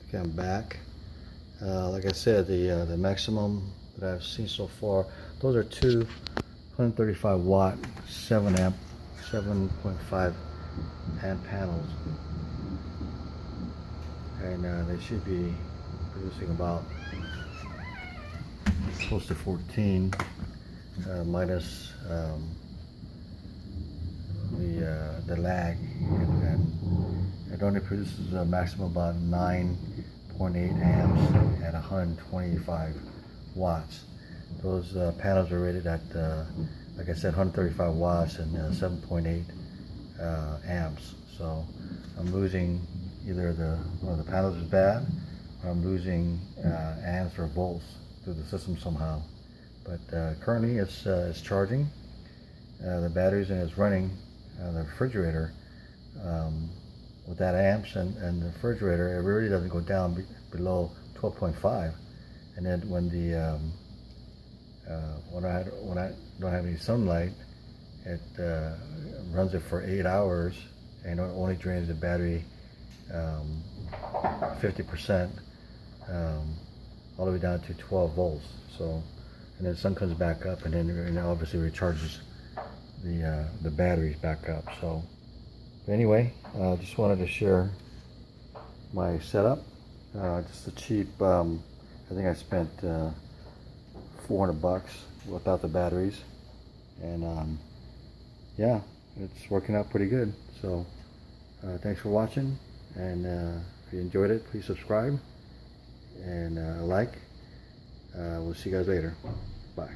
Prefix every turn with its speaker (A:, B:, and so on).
A: Okay, I'm back. Like I said, the maximum that I've seen so far, those are two 135 watt 7 amp 7.5 amp panels, and they should be producing about close to 14 minus the lag, and it only produces a maximum about 9.8 amps at 125 watts. Those panels are rated at, like I said, 135 watts and 7.8 amps. So I'm losing either the panels is bad, or I'm losing amps or volts through the system somehow. But currently it's charging the batteries, and it's running the refrigerator with that amps, and the refrigerator, it really doesn't go down below 12.5. And then when I don't have any sunlight, it runs it for 8 hours, and it only drains the battery 50%, all the way down to 12 volts. So, and then the sun comes back up, and then it obviously recharges the batteries back up. So anyway, just wanted to share my setup. Just a cheap, I think I spent $400 without the batteries, and yeah, it's working out pretty good. So thanks for watching, and if you enjoyed it, please subscribe and like. We'll see you guys later. Bye.